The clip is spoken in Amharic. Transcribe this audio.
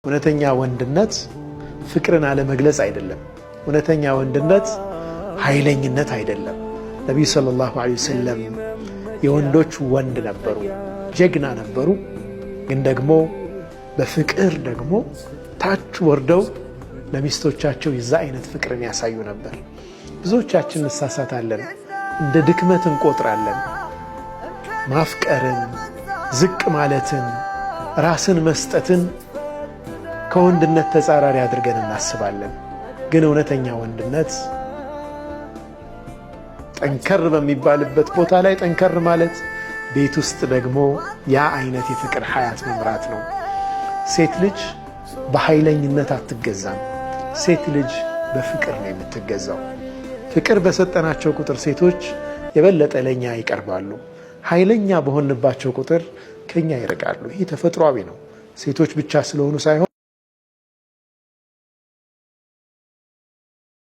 እውነተኛ ወንድነት ፍቅርን አለመግለጽ አይደለም። እውነተኛ ወንድነት ኃይለኝነት አይደለም። ነብዩ ሰለላሁ ዐለይሂ ወሰለም የወንዶች ወንድ ነበሩ፣ ጀግና ነበሩ። ግን ደግሞ በፍቅር ደግሞ ታች ወርደው ለሚስቶቻቸው የዛ አይነት ፍቅርን ያሳዩ ነበር። ብዙዎቻችን እንሳሳታለን፣ እንደ ድክመት እንቆጥራለን። ማፍቀርን፣ ዝቅ ማለትን፣ ራስን መስጠትን ከወንድነት ተጻራሪ አድርገን እናስባለን። ግን እውነተኛ ወንድነት ጠንከር በሚባልበት ቦታ ላይ ጠንከር ማለት፣ ቤት ውስጥ ደግሞ ያ አይነት የፍቅር ሐያት መምራት ነው። ሴት ልጅ በኃይለኝነት አትገዛም። ሴት ልጅ በፍቅር ነው የምትገዛው። ፍቅር በሰጠናቸው ቁጥር ሴቶች የበለጠ ለኛ ይቀርባሉ። ኃይለኛ በሆንባቸው ቁጥር ከኛ ይርቃሉ። ይህ ተፈጥሯዊ ነው። ሴቶች ብቻ ስለሆኑ ሳይሆን